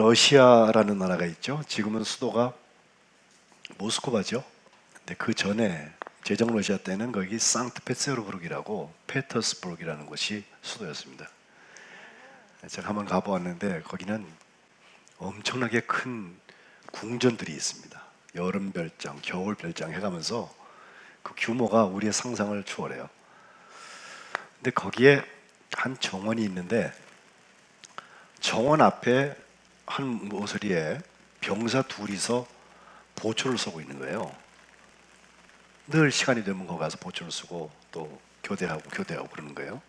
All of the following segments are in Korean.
러시아라는 나라가 있죠. 지금은 수도가 모스크바죠. 근데 그 전에 제정 러시아 때는 거기 상트페테르부르크라고 페터스부르크라는 곳이 수도였습니다. 제가 한번 가보았는데 거기는 엄청나게 큰 궁전들이 있습니다. 여름 별장, 겨울 별장 해가면서 그 규모가 우리의 상상을 초월해요. 근데 거기에 한 정원이 있는데 정원 앞에 한 모서리에 병사 둘이서 보초를 서고 있는 거예요. 늘 시간이 되면 거기 가서 보초를 쓰고 또 교대하고 그러는 거예요.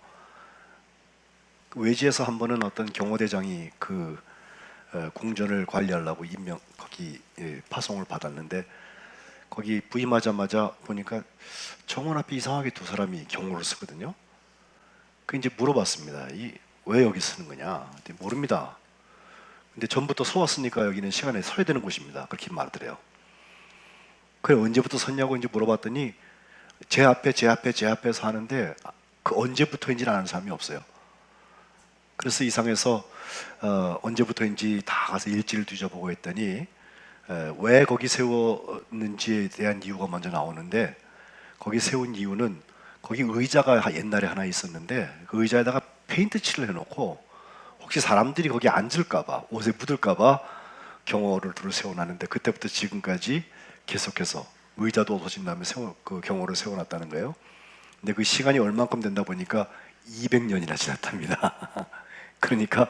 그 외지에서 한 번은 어떤 경호대장이 그 궁전을 관리하려고 거기 파송을 받았는데 거기 부임하자마자 보니까 정원 앞에 이상하게 두 사람이 경호를 쓰거든요. 그 이제 물어봤습니다. 왜 여기 쓰는 거냐? 모릅니다. 근데 전부터 서왔으니까 여기는 시간에 서야 되는 곳입니다. 그렇게 말하더래요. 그래 언제부터 섰냐고 이제 물어봤더니 제 앞에서 하는데 그 언제부터인지는 아는 사람이 없어요. 그래서 이상해서 언제부터인지 다 가서 일지를 뒤져보고 했더니 왜 거기 세웠는지에 대한 이유가 먼저 나오는데 거기 세운 이유는 거기 의자가 옛날에 하나 있었는데 그 의자에다가 페인트 칠을 해놓고 혹시 사람들이 거기 앉을까봐 옷에 묻을까봐 경호를 둘을 세워놨는데 그때부터 지금까지 계속해서 의자도 없어진 다음에 그 경호를 세워놨다는 거예요. 근데 그 시간이 얼만큼 된다 보니까 200년이나 지났답니다. 그러니까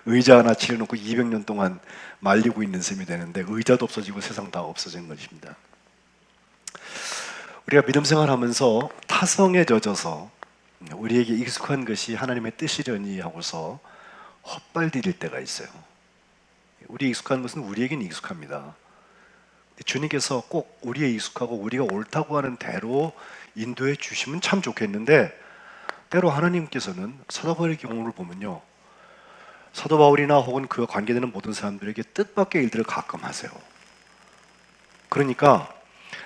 의자 하나 칠해놓고 200년 동안 말리고 있는 셈이 되는데 의자도 없어지고 세상 다 없어진 것입니다. 우리가 믿음 생활하면서 타성에 젖어서 우리에게 익숙한 것이 하나님의 뜻이려니 하고서 헛발디딜 때가 있어요. 우리 익숙한 것은 우리에게는 익숙합니다. 주님께서 꼭 우리의 익숙하고 우리가 옳다고 하는 대로 인도해 주시면 참 좋겠는데 때로 하나님께서는 사도 바울의 경우를 보면요, 사도 바울이나 혹은 그와 관계되는 모든 사람들에게 뜻밖의 일들을 가끔 하세요. 그러니까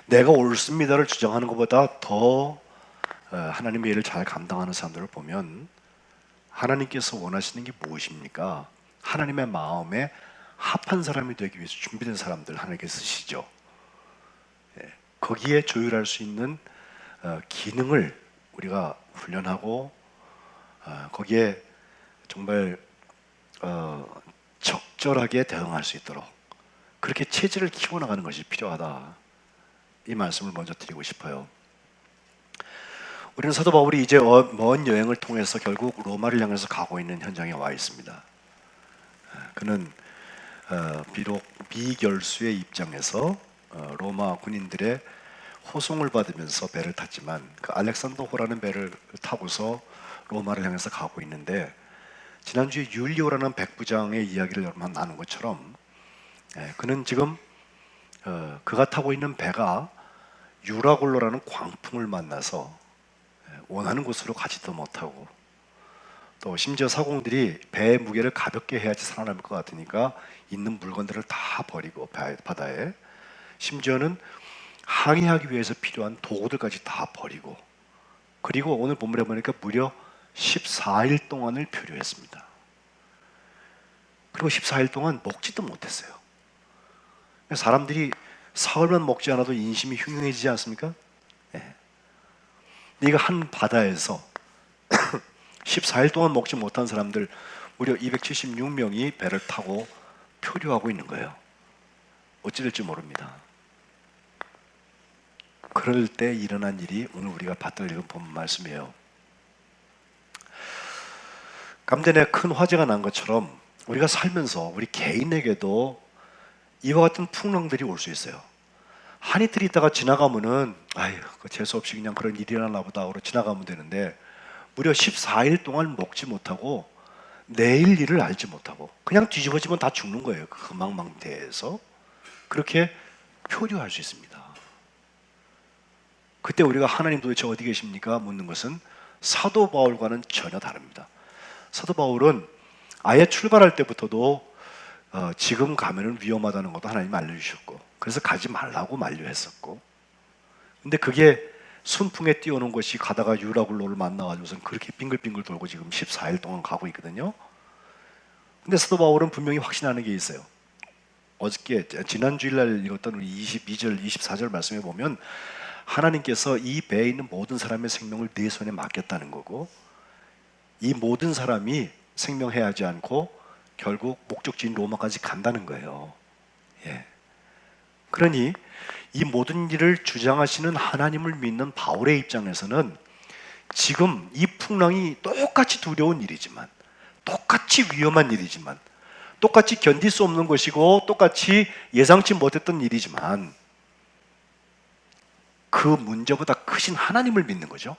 내가 옳습니다를 주장하는 것보다 더 하나님의 일을 잘 감당하는 사람들을 보면 하나님께서 원하시는 게 무엇입니까? 하나님의 마음에 합한 사람이 되기 위해서 준비된 사람들 하나님께 쓰시죠. 거기에 조율할 수 있는 기능을 우리가 훈련하고 거기에 정말 적절하게 대응할 수 있도록 그렇게 체질을 키워나가는 것이 필요하다. 이 말씀을 먼저 드리고 싶어요. 우리는 사도 바울이 이제 먼 여행을 통해서 결국 로마를 향해서 가고 있는 현장에 와 있습니다. 그는 비록 미결수의 입장에서 로마 군인들의 호송을 받으면서 배를 탔지만 그 알렉산더호라는 배를 타고서 로마를 향해서 가고 있는데 지난주에 율리오라는 백부장의 이야기를 여러분 나눈 것처럼 그는 지금 그가 타고 있는 배가 유라굴로라는 광풍을 만나서 원하는 곳으로 가지도 못하고 또 심지어 사공들이 배의 무게를 가볍게 해야지 살아남을 것 같으니까 있는 물건들을 다 버리고 바다에 심지어는 항해하기 위해서 필요한 도구들까지 다 버리고 그리고 오늘 본문에 보니까 무려 14일 동안을 표류했습니다. 그리고 14일 동안 먹지도 못했어요. 사람들이 사흘만 먹지 않아도 인심이 흉흉해지지 않습니까? 네. 네가 한 바다에서 14일 동안 먹지 못한 사람들 무려 276명이 배를 타고 표류하고 있는 거예요. 어찌 될지 모릅니다. 그럴 때 일어난 일이 오늘 우리가 받들 읽은 본 말씀이에요. 감전에 큰 화재가 난 것처럼 우리가 살면서 우리 개인에게도 이와 같은 풍랑들이 올 수 있어요. 한 이틀 있다가 지나가면은 아유 재수 없이 그냥 그런 일이 일어나나 보다 하고 지나가면 되는데 무려 14일 동안 먹지 못하고 내일 일을 알지 못하고 그냥 뒤집어지면 다 죽는 거예요. 그 망망대해에서 그렇게 표류할 수 있습니다. 그때 우리가 하나님 도대체 어디 계십니까? 묻는 것은 사도 바울과는 전혀 다릅니다. 사도 바울은 아예 출발할 때부터도 지금 가면은 위험하다는 것도 하나님 알려주셨고 그래서 가지 말라고 만류했었고 근데 그게 순풍에 띄워놓은 것이 가다가 유라굴로를 만나가지고선 그렇게 빙글빙글 돌고 지금 14일 동안 가고 있거든요. 근데 사도 바울은 분명히 확신하는 게 있어요. 어저께 지난 주일날 읽었던 우리 22절 24절 말씀에 보면 하나님께서 이 배에 있는 모든 사람의 생명을 내 손에 맡겼다는 거고, 이 모든 사람이 생명해하지 않고 결국 목적지인 로마까지 간다는 거예요. 예. 그러니 이 모든 일을 주장하시는 하나님을 믿는 바울의 입장에서는 지금 이 풍랑이 똑같이 두려운 일이지만, 똑같이 위험한 일이지만, 똑같이 견딜 수 없는 것이고 똑같이 예상치 못했던 일이지만 그 문제보다 크신 하나님을 믿는 거죠.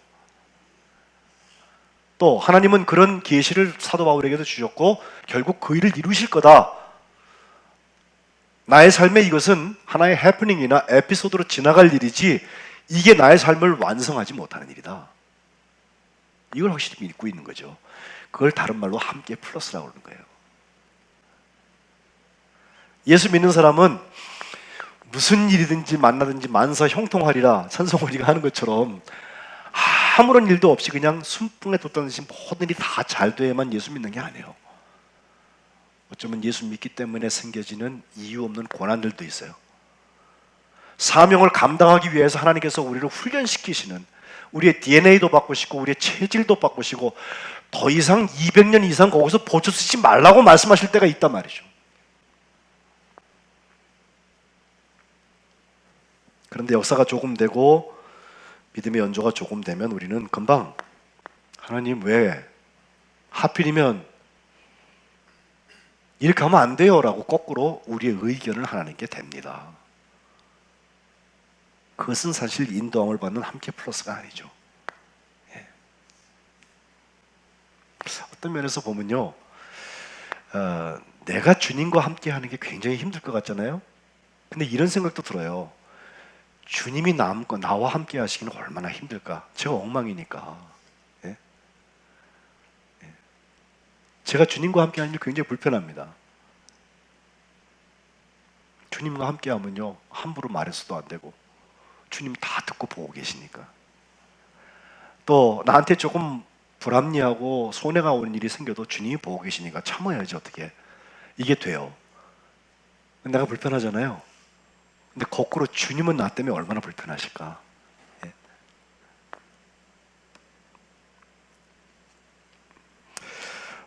또 하나님은 그런 계시를 사도 바울에게도 주셨고 결국 그 일을 이루실 거다. 나의 삶에 이것은 하나의 해프닝이나 에피소드로 지나갈 일이지 이게 나의 삶을 완성하지 못하는 일이다. 이걸 확실히 믿고 있는 거죠. 그걸 다른 말로 함께 플러스라고 그러는 거예요. 예수 믿는 사람은 무슨 일이든지 만나든지 만사 형통하리라 찬송우리가 하는 것처럼 아무런 일도 없이 그냥 순풍에 돋다듯이 모든 일이 다 잘 돼야만 예수 믿는 게 아니에요. 어쩌면 예수 믿기 때문에 생겨지는 이유 없는 고난들도 있어요. 사명을 감당하기 위해서 하나님께서 우리를 훈련시키시는, 우리의 DNA도 바꾸시고 우리의 체질도 바꾸시고 더 이상 200년 이상 거기서 보초 쓰지 말라고 말씀하실 때가 있단 말이죠. 그런데 역사가 조금 되고 믿음의 연조가 조금 되면 우리는 금방 하나님 왜 하필이면 이렇게 하면 안 돼요 라고 거꾸로 우리의 의견을 하나님께 댑니다. 그것은 사실 인도함을 받는 함께 플러스가 아니죠. 예. 어떤 면에서 보면요, 내가 주님과 함께 하는 게 굉장히 힘들 것 같잖아요. 근데 이런 생각도 들어요. 주님이 나와 함께 하시기는 얼마나 힘들까. 제가 엉망이니까. 예? 예. 제가 주님과 함께 하는 게 굉장히 불편합니다. 주님과 함께 하면요 함부로 말해서도 안 되고 주님이 다 듣고 보고 계시니까. 또 나한테 조금 불합리하고 손해가 오는 일이 생겨도 주님이 보고 계시니까 참아야지. 어떻게 이게 돼요. 내가 불편하잖아요. 근데 거꾸로 주님은 나 때문에 얼마나 불편하실까. 예.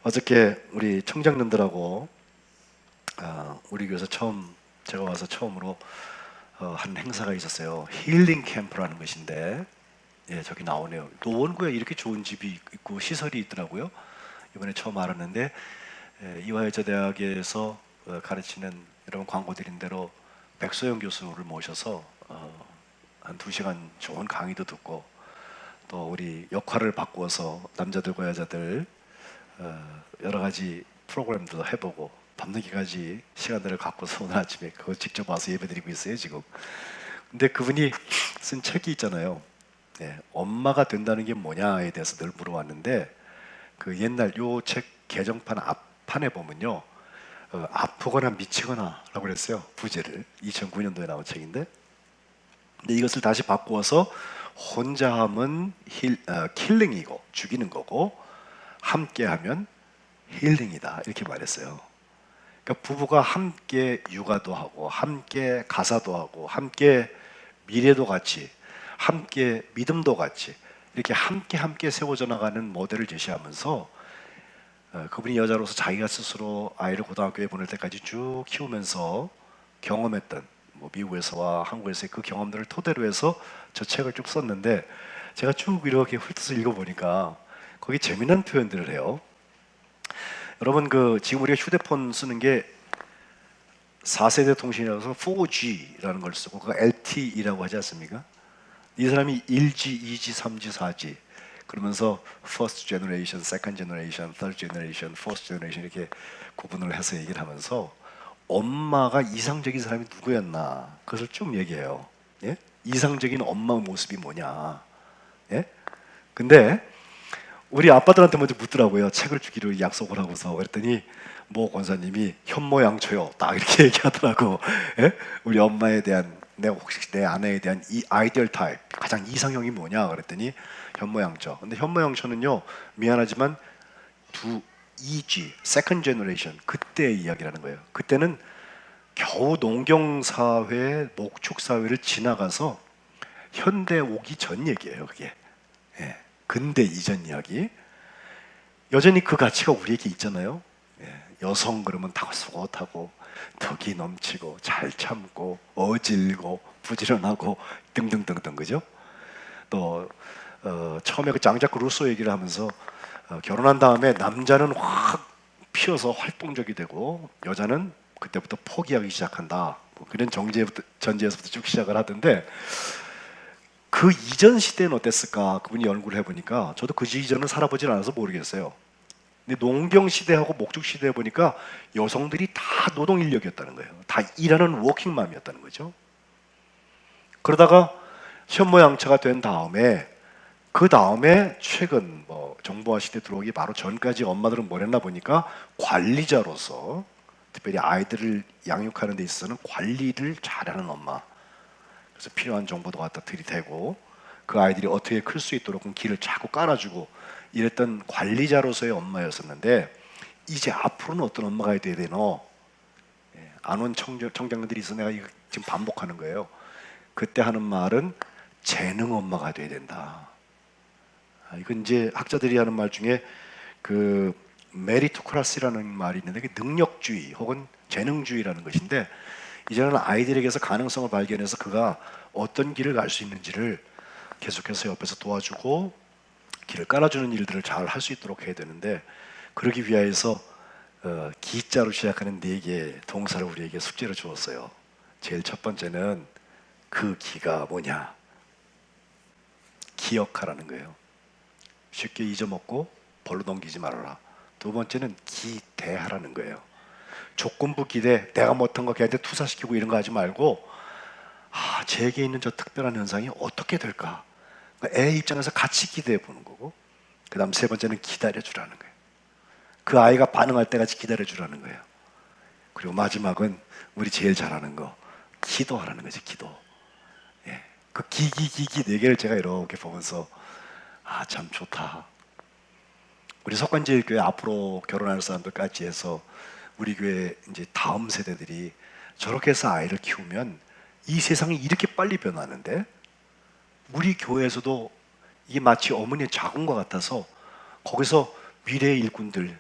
어저께 우리 청장님들하고 우리 교회에서 제가 와서 처음으로 한 행사가 있었어요. 힐링 캠프라는 것인데, 예, 저기 나오네요. 노원구에 이렇게 좋은 집이 있고 시설이 있더라고요. 이번에 처음 알았는데, 이화여자대학에서 가르치는, 여러분 광고 드린 대로 백소영 교수를 모셔서 한 2시간 좋은 강의도 듣고, 또 우리 역할을 바꾸어서 남자들과 여자들 여러 가지 프로그램도 해보고 밤늦게까지 시간들을 갖고서 오늘 아침에 그거 직접 와서 예배드리고 있어요 지금. 근데 그분이 쓴 책이 있잖아요. 네, 엄마가 된다는 게 뭐냐에 대해서 늘 물어봤는데, 그 옛날 요 책 개정판 앞판에 보면요, 아프거나 미치거나 라고 그랬어요. 부제를. 2009년도에 나온 책인데, 근데 이것을 다시 바꾸어서 혼자함은 킬링이고 죽이는 거고 함께하면 힐링이다 이렇게 말했어요. 그러니까 부부가 함께 육아도 하고 함께 가사도 하고 함께 미래도 같이 함께 믿음도 같이 이렇게 함께 세워져 나가는 모델을 제시하면서 그분이 여자로서 자기가 스스로 아이를 고등학교에 보낼 때까지 쭉 키우면서 경험했던 미국에서와 한국에서의 그 경험들을 토대로 해서 저 책을 쭉 썼는데, 제가 쭉 이렇게 훑어서 읽어보니까 거기 재미난 표현들을 해요. 여러분 지금 우리가 휴대폰 쓰는 게 4세대 통신이라서 4G라는 걸 쓰고 그거 LTE라고 하지 않습니까? 이 사람이 1G, 2G, 3G, 4G 그러면서 first generation, second generation, third generation, fourth generation 이렇게 구분을 해서 얘기를 하면서 엄마가 이상적인 사람이 누구였나 그것을 쭉 얘기해요. 예? 이상적인 엄마 모습이 뭐냐. 예? 근데 우리 아빠들한테 먼저 묻더라고요. 책을 주기로 약속을 하고서. 그랬더니 모 권사님이 현모양처요 딱 이렇게 얘기하더라고. 예? 우리 엄마에 대한, 혹시 내 아내에 대한 이 아이디얼 타입 가장 이상형이 뭐냐 그랬더니 현모양처. 근데 현모양처는요 미안하지만 2G, Second Generation, 그때의 이야기라는 거예요. 그때는 겨우 농경사회, 목축사회를 지나가서 현대 오기 전 얘기예요. 그게 근대 이전 이야기. 여전히 그 가치가 우리에게 있잖아요. 여성 그러면 다소곳하고 덕이 넘치고 잘 참고 어질고 부지런하고 등등등등, 그죠? 또 처음에 그 장자크 루소 얘기를 하면서 결혼한 다음에 남자는 확 피어서 활동적이 되고 여자는 그때부터 포기하기 시작한다, 뭐 그런 전제에서부터 쭉 시작을 하던데, 그 이전 시대는 어땠을까? 그분이 연구를 해보니까 저도 그 이전은 살아보질 않아서 모르겠어요. 근데 농경 시대하고 목축 시대에 보니까 여성들이 다 노동 인력이었다는 거예요. 다 일하는 워킹맘이었다는 거죠. 그러다가 현모양처가 된 다음에, 그 다음에 최근 뭐 정보화 시대 들어오기 바로 전까지 엄마들은 뭘 했나 보니까 관리자로서, 특별히 아이들을 양육하는 데 있어서는 관리를 잘하는 엄마, 그래서 필요한 정보도 갖다 들이대고 그 아이들이 어떻게 클 수 있도록 길을 자꾸 깔아주고 이랬던 관리자로서의 엄마였었는데, 이제 앞으로는 어떤 엄마가 돼야 되노? 안 온 청장들이 있어 내가 이거 지금 반복하는 거예요. 그때 하는 말은 재능 엄마가 돼야 된다. 이건 이제 학자들이 하는 말 중에 그 메리토크라시라는 말이 있는데, 그게 능력주의 혹은 재능주의라는 것인데, 이제는 아이들에게서 가능성을 발견해서 그가 어떤 길을 갈 수 있는지를 계속해서 옆에서 도와주고 길을 깔아주는 일들을 잘 할 수 있도록 해야 되는데, 그러기 위하여서 기자로 시작하는 4개의 동사를 우리에게 숙제로 주었어요. 제일 첫 번째는 그 기가 뭐냐? 기억하라는 거예요. 쉽게 잊어먹고 벌로 넘기지 말아라. 두 번째는 기대하라는 거예요. 조건부 기대, 내가 못한 거 걔한테 투사시키고 이런 거 하지 말고, 제게 있는 저 특별한 현상이 어떻게 될까? 애 입장에서 같이 기대해 보는 거고, 그 다음 세 번째는 기다려주라는 거예요. 그 아이가 반응할 때까지 기다려주라는 거예요. 그리고 마지막은 우리 제일 잘하는 거, 기도하라는 거지, 기도. 그 기기 4개를 제가 이렇게 보면서 참 좋다. 우리 석관제일교회 앞으로 결혼할 사람들까지 해서 우리 교회 이제 다음 세대들이 저렇게 해서 아이를 키우면 이 세상이 이렇게 빨리 변하는데, 우리 교회에서도 이게 마치 어머니의 자궁과 같아서 거기서 미래의 일꾼들,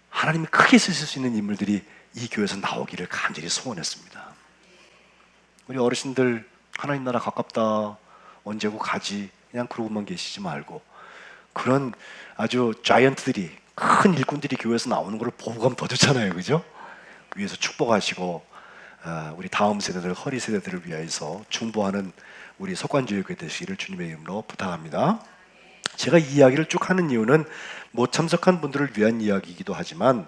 하나님이 크게 쓰실 수 있는 인물들이 이 교회에서 나오기를 간절히 소원했습니다. 우리 어르신들 하나님 나라 가깝다, 언제고 가지, 그냥 그러고만 계시지 말고 그런 아주 자이언트들이, 큰 일꾼들이 교회에서 나오는 걸 보고 가면 더 좋잖아요, 그죠? 위에서 축복하시고 우리 다음 세대들, 허리 세대들을 위해서 중보하는 우리 석관제일교회 되시기를 주님의 이름으로 부탁합니다. 제가 이 이야기를 쭉 하는 이유는 못 참석한 분들을 위한 이야기이기도 하지만,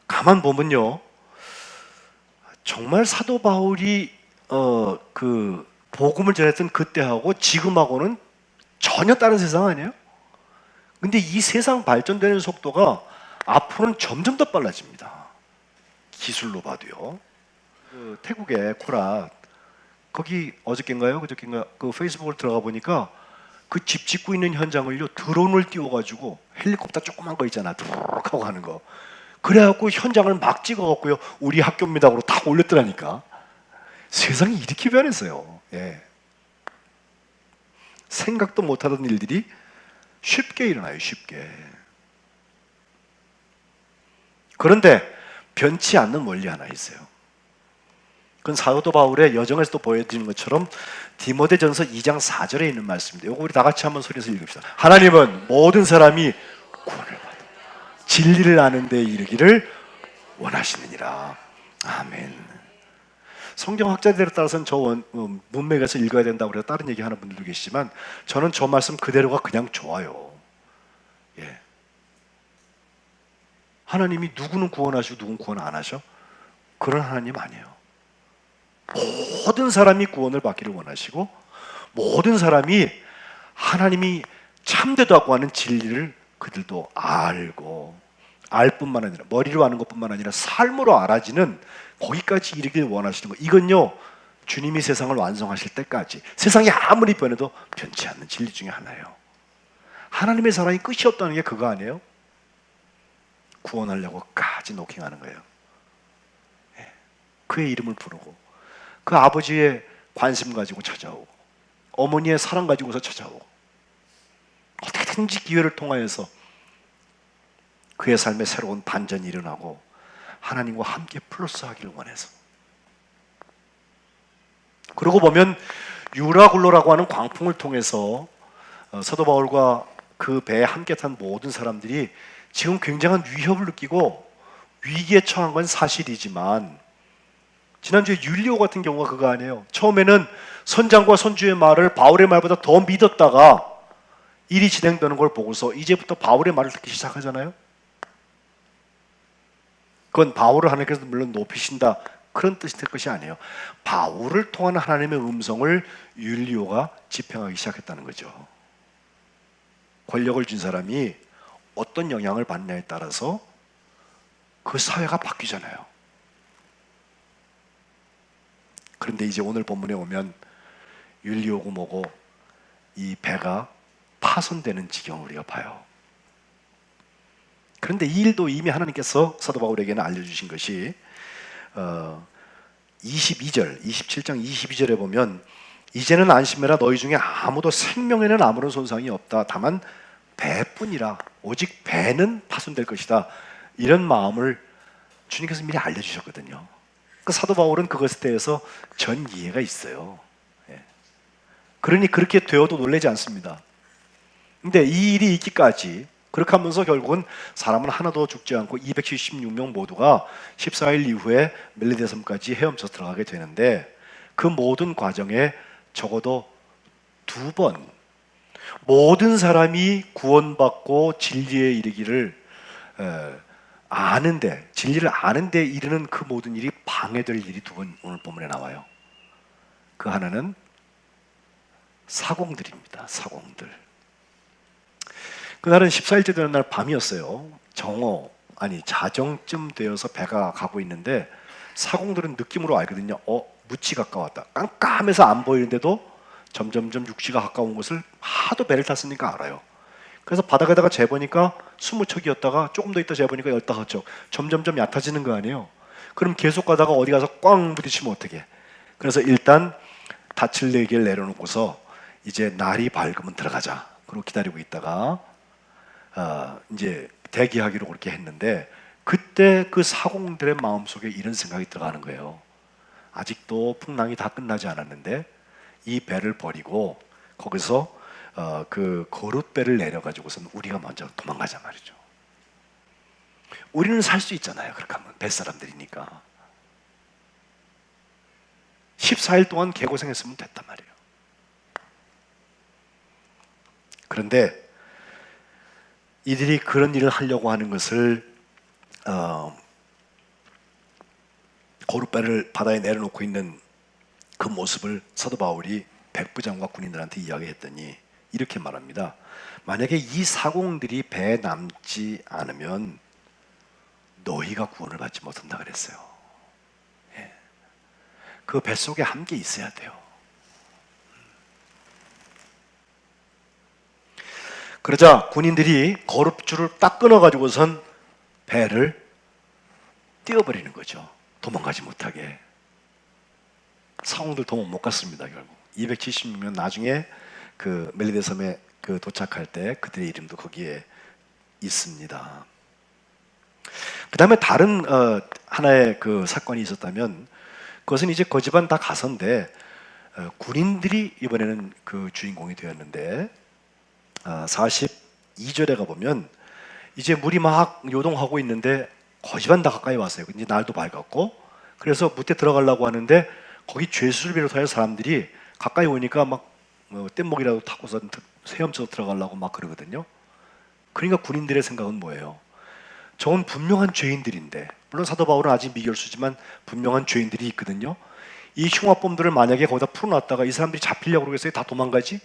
가만 보면요, 정말 사도 바울이 그 복음을 전했던 그때하고 지금하고는 전혀 다른 세상 아니에요? 근데 이 세상 발전되는 속도가 앞으로는 점점 더 빨라집니다. 기술로 봐도요. 그 태국의 코랏, 거기 어저께인가요? 그저께인가 그 페이스북을 들어가 보니까 그 집 짓고 있는 현장을요, 드론을 띄워가지고 헬리콥터 조그만 거 있잖아, 드르륵 하고 가는 거, 그래갖고 현장을 막 찍어갖고요, 우리 학교입니다 하고 다 올렸더라니까. 세상이 이렇게 변했어요. 생각도 못하던 일들이 쉽게 일어나요, 쉽게. 그런데 변치 않는 원리 하나 있어요. 그건 사도 바울의 여정에서도 보여지는 것처럼 디모데전서 2장 4절에 있는 말씀인데, 이거 우리 다 같이 한번 소리에서 읽읍시다. 하나님은 모든 사람이 구원을 받아 진리를 아는 데 이르기를 원하시느니라. 아멘. 성경학자들에 따라서는 저 문맥에서 읽어야 된다고 해서 다른 얘기 하는 분들도 계시지만, 저는 저 말씀 그대로가 그냥 좋아요. 하나님이 누구는 구원하시고 누구는 구원 안 하셔? 그런 하나님 아니에요. 모든 사람이 구원을 받기를 원하시고, 모든 사람이 하나님이 참되도 하고 하는 진리를 그들도 알고, 알 뿐만 아니라, 머리로 아는 것뿐만 아니라 삶으로 알아지는 거기까지 이르길 원하시는 거. 이건요, 주님이 세상을 완성하실 때까지, 세상이 아무리 변해도 변치 않는 진리 중에 하나예요. 하나님의 사랑이 끝이 없다는 게 그거 아니에요? 구원하려고까지 노킹하는 거예요. 그의 이름을 부르고 그 아버지의 관심 가지고 찾아오고 어머니의 사랑 가지고서 찾아오고 어떻게든지 기회를 통하여서 그의 삶에 새로운 반전이 일어나고 하나님과 함께 플러스하기를 원해서. 그러고 보면 유라굴로라고 하는 광풍을 통해서 사도 바울과 그 배에 함께 탄 모든 사람들이 지금 굉장한 위협을 느끼고 위기에 처한 건 사실이지만, 지난주에 율리오 같은 경우가 그거 아니에요. 처음에는 선장과 선주의 말을 바울의 말보다 더 믿었다가 일이 진행되는 걸 보고서 이제부터 바울의 말을 듣기 시작하잖아요. 그건 바울을 하나님께서 물론 높이신다 그런 뜻이 될 것이 아니에요. 바울을 통한 하나님의 음성을 율리오가 집행하기 시작했다는 거죠. 권력을 준 사람이 어떤 영향을 받냐에 따라서 그 사회가 바뀌잖아요. 그런데 이제 오늘 본문에 오면 율리오고 뭐고 이 배가 파손되는 지경을 우리가 봐요. 그런데 이 일도 이미 하나님께서 사도 바울에게는 알려주신 것이 22절, 27장 22절에 보면 이제는 안심해라. 너희 중에 아무도 생명에는 아무런 손상이 없다. 다만 배뿐이라. 오직 배는 파손될 것이다. 이런 마음을 주님께서 미리 알려주셨거든요. 그 사도 바울은 그것에 대해서 전 이해가 있어요. 그러니 그렇게 되어도 놀라지 않습니다. 근데 이 일이 있기까지 그렇게 하면서 결국은 사람은 하나도 죽지 않고 276명 모두가 14일 이후에 멜리데 섬까지 헤엄쳐 들어가게 되는데, 그 모든 과정에 적어도 2번 모든 사람이 구원받고 진리에 이르기를 아는데, 진리를 아는데 이르는 그 모든 일이 방해될 일이 2번 오늘 본문에 나와요. 그 하나는 사공들입니다. 사공들. 그날은 14일째 되는 날 밤이었어요. 자정쯤 되어서 배가 가고 있는데 사공들은 느낌으로 알거든요. 묻지 가까웠다. 깜깜해서 안 보이는데도 점점점 육지가 가까운 것을 하도 배를 탔으니까 알아요. 그래서 바닥에다가 재보니까 20척이었다가 조금 더 있다 재보니까 15척. 점점점 얕아지는 거 아니에요. 그럼 계속 가다가 어디 가서 꽝 부딪히면 어떡해. 그래서 일단 닻을 4개를 내려놓고서 이제 날이 밝으면 들어가자. 그러고 기다리고 있다가 이제 대기하기로 그렇게 했는데, 그때 그 사공들의 마음속에 이런 생각이 들어가는 거예요. 아직도 풍랑이 다 끝나지 않았는데 이 배를 버리고 거기서 그 거룻배를 내려가지고선 우리가 먼저 도망가자 말이죠. 우리는 살 수 있잖아요. 그렇게 하면 뱃사람들이니까. 14일 동안 개고생했으면 됐단 말이에요. 그런데 이들이 그런 일을 하려고 하는 것을 거룻배를 바다에 내려놓고 있는 그 모습을 사도 바울이 백부장과 군인들한테 이야기했더니 이렇게 말합니다. 만약에 이 사공들이 배에 남지 않으면 너희가 구원을 받지 못한다 그랬어요. 그 뱃속에 함께 있어야 돼요. 그러자 군인들이 거룻줄을 딱 끊어가지고선 배를 띄워버리는 거죠. 도망가지 못하게. 사공들 도망 못 갔습니다. 결국 276명 나중에 그 멜리데 섬에 그 도착할 때 그들의 이름도 거기에 있습니다. 그 다음에 다른 하나의 그 사건이 있었다면, 그것은 이제 그 집안 다 가서인데 군인들이 이번에는 그 주인공이 되었는데 42절에 가보면 이제 물이 막 요동하고 있는데 그 집안 다 가까이 왔어요. 이제 날도 밝았고, 그래서 무태 들어가려고 하는데 거기 죄수를 비롯하여 사람들이 가까이 오니까 막 뗏목이라도 타고서 헤엄쳐 들어가려고 막 그러거든요. 그러니까 군인들의 생각은 뭐예요? 저건 분명한 죄인들인데, 물론 사도 바울은 아직 미결수지만 분명한 죄인들이 있거든요. 이 흉악범들을 만약에 거기다 풀어놨다가 이 사람들이 잡히려고 그러겠어요? 다 도망가지?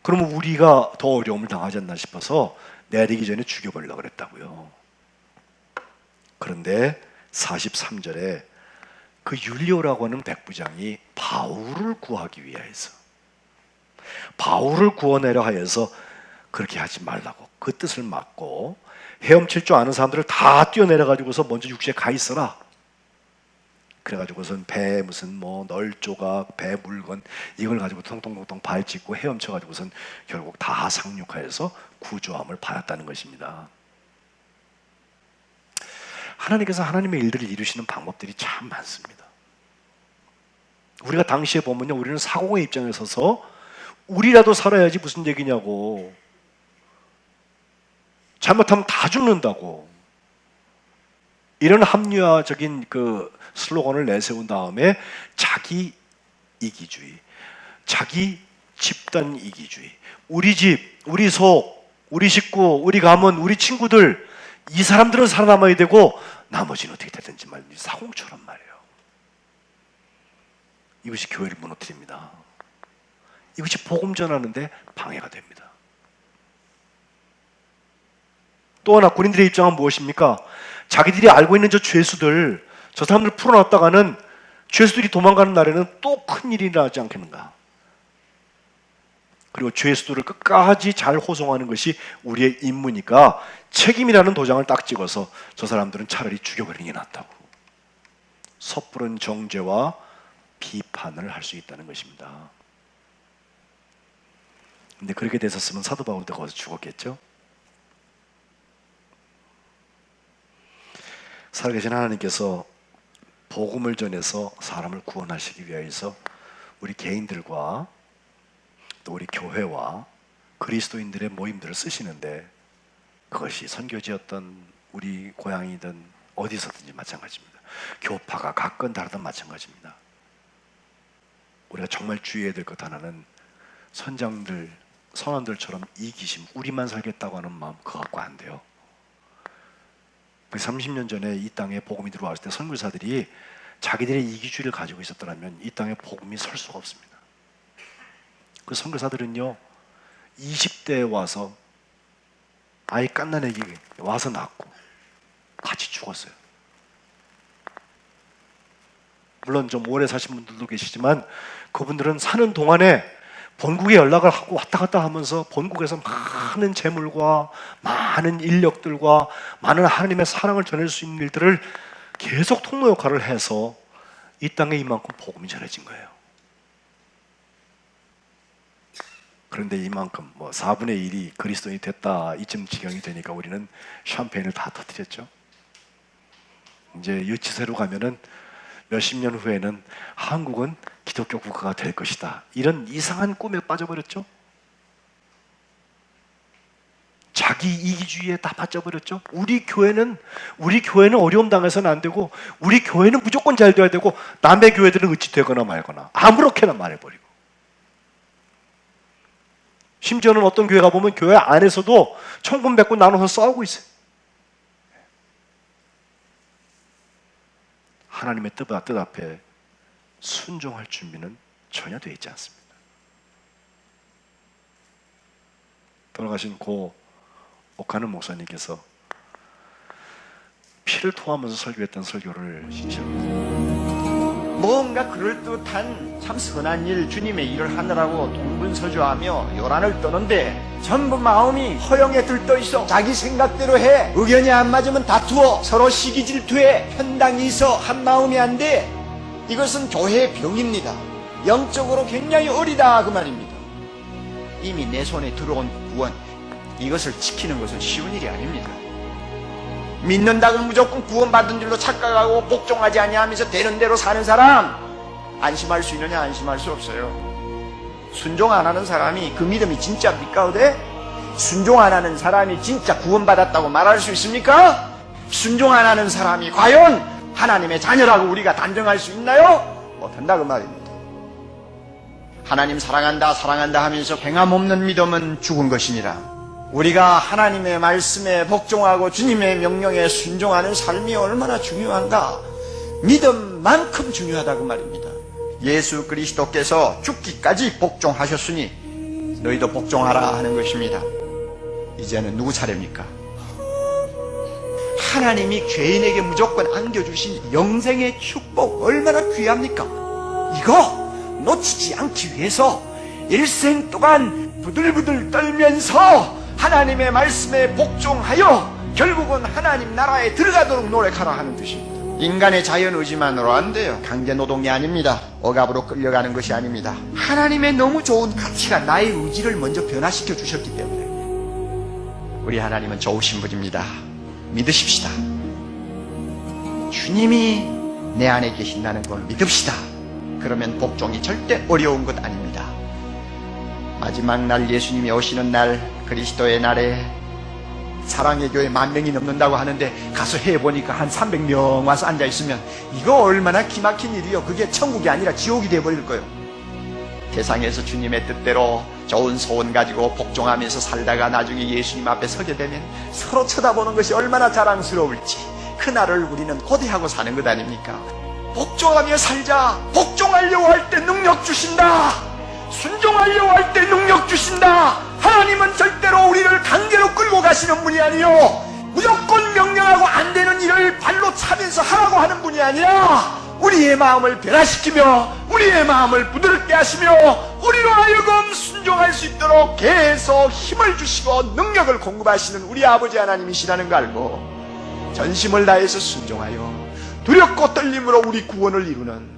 그러면 우리가 더 어려움을 당하지 않나 싶어서 내리기 전에 죽여버리려고 그랬다고요. 그런데 43절에 그 율리오라고 하는 백부장이 바울을 구하기 위하여서, 바울을 구원하려 하여서 그렇게 하지 말라고 그 뜻을 막고 헤엄칠 줄 아는 사람들을 다 뛰어내려가지고서 먼저 육지에 가 있어라. 그래가지고선 배 무슨 뭐 널조각, 배 물건 이걸 가지고 통통통통 발짓고 헤엄쳐가지고선 결국 다 상륙하여서 구조함을 받았다는 것입니다. 하나님께서 하나님의 일들을 이루시는 방법들이 참 많습니다. 우리가 당시에 보면요, 우리는 사공의 입장에 서서 우리라도 살아야지 무슨 얘기냐고, 잘못하면 다 죽는다고, 이런 합리화적인 그 슬로건을 내세운 다음에 자기 이기주의, 자기 집단 이기주의, 우리 집, 우리 속, 우리 식구, 우리 가문, 우리 친구들, 이 사람들은 살아남아야 되고 나머지는 어떻게 되든지 말이지, 사공처럼 말이에요. 이것이 교회를 무너뜨립니다. 이것이 복음 전하는데 방해가 됩니다. 또 하나 군인들의 입장은 무엇입니까? 자기들이 알고 있는 저 죄수들, 저 사람들 풀어놨다가는 죄수들이 도망가는 날에는 또 큰일이 나지 않겠는가. 그리고 죄수들을 끝까지 잘 호송하는 것이 우리의 임무니까 책임이라는 도장을 딱 찍어서 저 사람들은 차라리 죽여버리는 게 낫다고 섣부른 정죄와 비판을 할 수 있다는 것입니다. 근데 그렇게 됐었으면 사도 바울도 거기서 죽었겠죠? 살아계신 하나님께서 복음을 전해서 사람을 구원하시기 위해서 우리 개인들과 또 우리 교회와 그리스도인들의 모임들을 쓰시는데, 그것이 선교지였던 우리 고향이든 어디서든지 마찬가지입니다. 교파가 각건 다르든 마찬가지입니다. 우리가 정말 주의해야 될 것 하나는 선장들, 선원들처럼 이기심, 우리만 살겠다고 하는 마음, 그거 갖고 안 돼요. 30년 전에 이 땅에 복음이 들어왔을 때 선교사들이 자기들의 이기주의를 가지고 있었더라면 이 땅에 복음이 설 수가 없습니다. 그 선교사들은요, 20대에 와서 아이 갓난애기 와서 낳고 같이 죽었어요. 물론 좀 오래 사신 분들도 계시지만 그분들은 사는 동안에 본국에 연락을 하고 왔다 갔다 하면서 본국에서 많은 재물과 많은 인력들과 많은 하나님의 사랑을 전할 수 있는 일들을 계속 통로 역할을 해서 이 땅에 이만큼 복음이 전해진 거예요. 그런데 이만큼 뭐 4분의 1이 그리스도인이 됐다, 이쯤 지경이 되니까 우리는 샴페인을 다 터뜨렸죠. 이제 유치세로 가면은 몇십 년 후에는 한국은 기독교 국가가 될 것이다, 이런 이상한 꿈에 빠져버렸죠. 자기 이기주의에 다 빠져버렸죠. 우리 교회는 어려움 당해서는 안 되고, 우리 교회는 무조건 잘 돼야 되고, 남의 교회들은 어찌 되거나 말거나 아무렇게나 말해버리고, 심지어는 어떤 교회 가보면 교회 안에서도 총금 맺고 나눠서 싸우고 있어요. 하나님의 뜻 앞에 순종할 준비는 전혀 되어 있지 않습니다. 돌아가신 고 옥하는 목사님께서 피를 토하면서 설교했던 설교를 뭔가 그럴듯한 참 선한 일, 주님의 일을 하느라고 동분서주하며 요란을 떠는데 전부 마음이 허영에 들떠 있어. 자기 생각대로 해. 의견이 안 맞으면 다투어. 서로 시기 질투해. 편당이 있어. 한 마음이 안 돼. 이것은 교회의 병입니다. 영적으로 굉장히 어리다 그 말입니다. 이미 내 손에 들어온 구원, 이것을 지키는 것은 쉬운 일이 아닙니다. 믿는다고 무조건 구원받은 줄로 착각하고 복종하지 아니하면서 되는 대로 사는 사람, 안심할 수 있느냐? 안심할 수 없어요. 순종 안 하는 사람이 그 믿음이 진짜입니까? 어때? 순종 안 하는 사람이 진짜 구원받았다고 말할 수 있습니까? 순종 안 하는 사람이 과연 하나님의 자녀라고 우리가 단정할 수 있나요? 못한다 그 말입니다. 하나님 사랑한다 하면서 행함 없는 믿음은 죽은 것이니라. 우리가 하나님의 말씀에 복종하고 주님의 명령에 순종하는 삶이 얼마나 중요한가? 믿음만큼 중요하다 그 말입니다. 예수 그리스도께서 죽기까지 복종하셨으니 너희도 복종하라 하는 것입니다. 이제는 누구 차례입니까? 하나님이 죄인에게 무조건 안겨주신 영생의 축복 얼마나 귀합니까? 이거 놓치지 않기 위해서 일생 동안 부들부들 떨면서 하나님의 말씀에 복종하여 결국은 하나님 나라에 들어가도록 노력하라 하는 뜻입니다. 인간의 자연 의지만으로 안 돼요. 강제 노동이 아닙니다. 억압으로 끌려가는 것이 아닙니다. 하나님의 너무 좋은 가치가 나의 의지를 먼저 변화시켜 주셨기 때문에 우리 하나님은 좋으신 분입니다. 믿으십시다. 주님이 내 안에 계신다는 걸 믿읍시다. 그러면 복종이 절대 어려운 것 아닙니다. 마지막 날 예수님이 오시는 날, 그리스도의 날에 사랑의 교회 10,000명이 넘는다고 하는데 가서 해보니까 한 300명 와서 앉아있으면 이거 얼마나 기막힌 일이요. 그게 천국이 아니라 지옥이 되어버릴 거예요. 세상에서 주님의 뜻대로 좋은 소원 가지고 복종하면서 살다가 나중에 예수님 앞에 서게 되면 서로 쳐다보는 것이 얼마나 자랑스러울지 그날을 우리는 고대하고 사는 것 아닙니까? 복종하며 살자. 복종하려고 할 때 능력 주신다. 순종하려고 할 때 능력 주신다. 하나님은 절대로 우리를 강제로 끌고 가시는 분이 아니요, 무조건 명령하고 안 되는 일을 발로 차면서 하라고 하는 분이 아니라 우리의 마음을 변화시키며 우리의 마음을 부드럽게 하시며 우리로 하여금 순종할 수 있도록 계속 힘을 주시고 능력을 공급하시는 우리 아버지 하나님이시라는 걸 알고 전심을 다해서 순종하여 두렵고 떨림으로 우리 구원을 이루는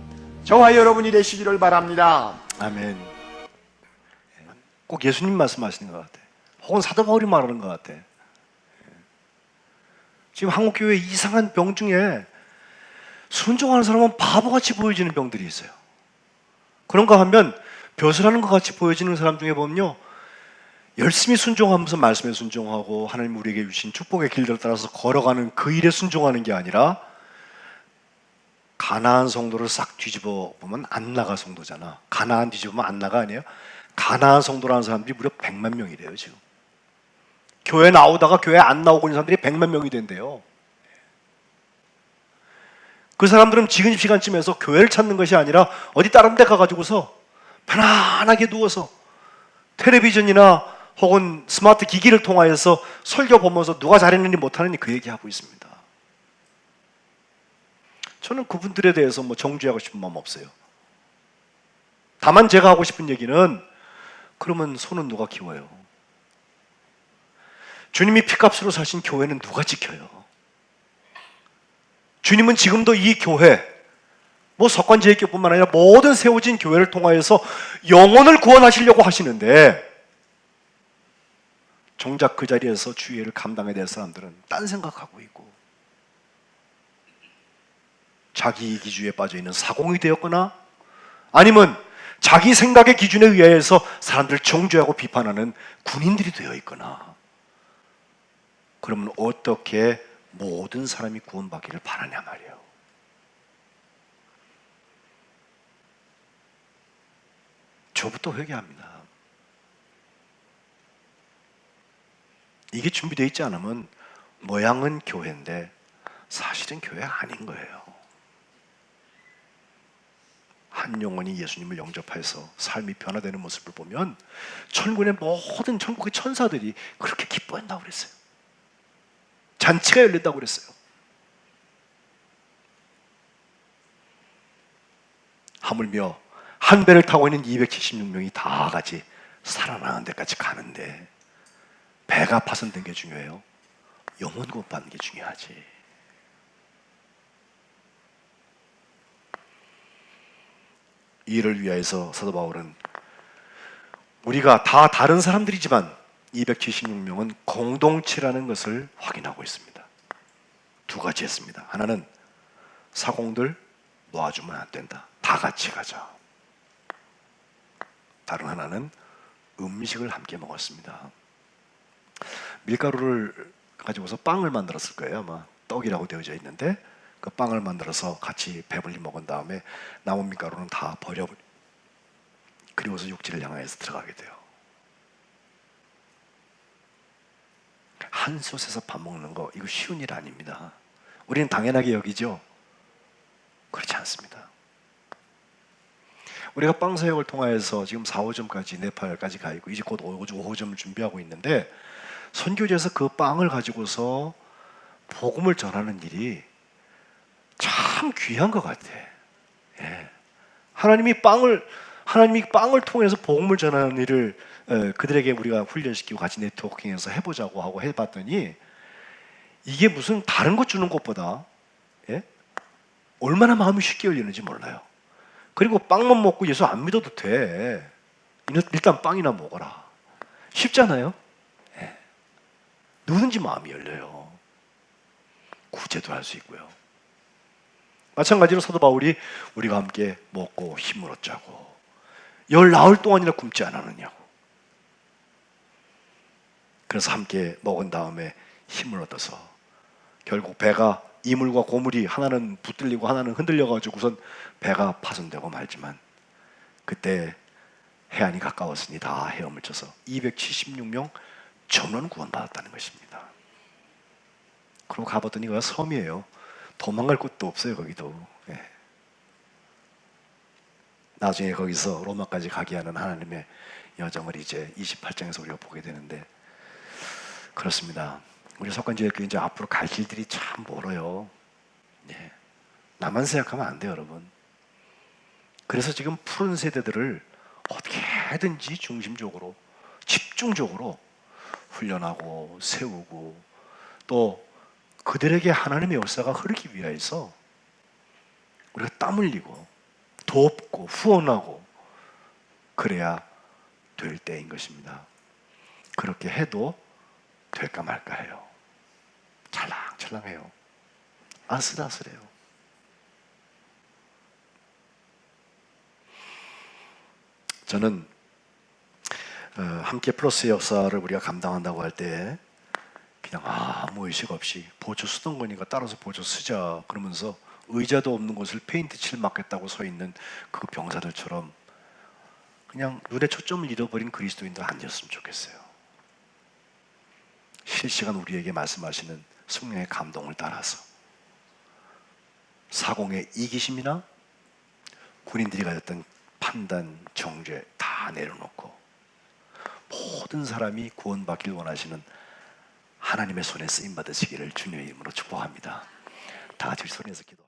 저와 여러분이 되시기를 바랍니다. 아멘. 꼭 예수님 말씀하시는 것 같아. 혹은 사도 바울이 말하는 것 같아. 지금 한국교회 이상한 병 중에 순종하는 사람은 바보같이 보여지는 병들이 있어요. 그런가 하면 벼슬하는 것 같이 보여지는 사람 중에 보면요, 열심히 순종하면서 말씀에 순종하고 하나님 우리에게 주신 축복의 길들을 따라서 걸어가는 그 일에 순종하는 게 아니라 가나안 성도를 싹 뒤집어 보면 안나가 성도잖아. 가나안 뒤집으면 안나가 아니에요? 가나안 성도라는 사람들이 무려 100만 명이래요. 지금 교회 나오다가 교회 안 나오고 있는 사람들이 100만 명이 된대요. 그 사람들은 지금 시간쯤에서 교회를 찾는 것이 아니라 어디 다른 데 가가지고서 편안하게 누워서 텔레비전이나 혹은 스마트 기기를 통하여서 설교 보면서 누가 잘했는지 못하는지 그 얘기하고 있습니다. 저는 그분들에 대해서 뭐 정죄하고 싶은 마음 없어요. 다만 제가 하고 싶은 얘기는, 그러면 손은 누가 키워요? 주님이 피값으로 사신 교회는 누가 지켜요? 주님은 지금도 이 교회, 뭐 석관제일교뿐만 아니라 모든 세워진 교회를 통하여서 영혼을 구원하시려고 하시는데, 정작 그 자리에서 주의를 감당해야 될 사람들은 딴 생각하고 있고 자기 이기주의에 빠져있는 사공이 되었거나 아니면 자기 생각의 기준에 의해서 사람들을 정죄하고 비판하는 군인들이 되어 있거나, 그러면 어떻게 모든 사람이 구원받기를 바라냐 말이에요. 저부터 회개합니다. 이게 준비되어 있지 않으면 모양은 교회인데 사실은 교회 아닌 거예요. 한 영혼이 예수님을 영접해서 삶이 변화되는 모습을 보면 천국의 모든 천국의 천사들이 그렇게 기뻐한다고 그랬어요. 잔치가 열린다고 그랬어요. 하물며 한 배를 타고 있는 276명이 다 같이 살아나는 데까지 가는데 배가 파손된 게 중요해요? 영혼 구원받는 게 중요하지. 이 일을 위하여서 사도 바울은 우리가 다 다른 사람들이지만 276명은 공동체라는 것을 확인하고 있습니다. 두 가지 했습니다. 하나는 사공들 놓아주면 안 된다. 다 같이 가자. 다른 하나는 음식을 함께 먹었습니다. 밀가루를 가지고서 빵을 만들었을 거예요. 아마 떡이라고 되어져 있는데 그 빵을 만들어서 같이 배불리 먹은 다음에 남은 밀가루는 다 버려버려. 그리고서 육지를 향해서 들어가게 돼요. 한 솥에서 밥 먹는 거, 이거 쉬운 일 아닙니다. 우리는 당연하게 여기죠? 그렇지 않습니다. 우리가 빵 사역을 통하여서 지금 4호점까지 네팔까지 가 있고 이제 곧 5호점을 준비하고 있는데, 선교지에서 그 빵을 가지고서 복음을 전하는 일이 참 귀한 것 같아. 예. 하나님이 빵을 통해서 복음을 전하는 일을 그들에게 우리가 훈련시키고 같이 네트워킹해서 해보자고 하고 해봤더니 이게 무슨 다른 것 주는 것보다 예? 얼마나 마음이 쉽게 열리는지 몰라요. 그리고 빵만 먹고 예수 안 믿어도 돼. 일단 빵이나 먹어라. 쉽잖아요. 예. 누구든지 마음이 열려요. 구제도 할 수 있고요. 마찬가지로 사도 바울이 우리가 함께 먹고 힘을 얻자고 19 동안이나 굶지 않았느냐고. 그래서 함께 먹은 다음에 힘을 얻어서 결국 배가 이물과 고물이 하나는 붙들리고 하나는 흔들려가지고 우선 배가 파손되고 말지만 그때 해안이 가까웠으니 다 헤엄을 쳐서 276명 전원 구원받았다는 것입니다. 그리고 가봤더니 그가 섬이에요. 도망갈 곳도 없어요. 거기도. 예. 나중에 거기서 로마까지 가게 하는 하나님의 여정을 이제 28장에서 우리가 보게 되는데 그렇습니다. 우리 석관지교회 이제 앞으로 갈 길들이 참 멀어요. 예. 나만 생각하면 안 돼요, 여러분. 그래서 지금 푸른 세대들을 어떻게든지 중심적으로 집중적으로 훈련하고 세우고 또 그들에게 하나님의 역사가 흐르기 위해서 우리가 땀 흘리고 돕고 후원하고 그래야 될 때인 것입니다. 그렇게 해도 될까 말까 해요. 찰랑찰랑해요. 아슬아슬해요. 저는 함께 플러스 역사를 우리가 감당한다고 할 때 그냥 아무 의식 없이 보조 쓰던 거니까 따라서 보조 쓰자 그러면서 의자도 없는 곳을 페인트 칠 맞겠다고 서 있는 그 병사들처럼 그냥 눈에 초점을 잃어버린 그리스도인들 아니었으면 좋겠어요. 실시간 우리에게 말씀하시는 성령의 감동을 따라서 사공의 이기심이나 군인들이 가졌던 판단, 정죄 다 내려놓고 모든 사람이 구원받길 원하시는 하나님의 손에 쓰임 받으시기를 주님의 이름으로 축복합니다. 다 같이 손에서 기도.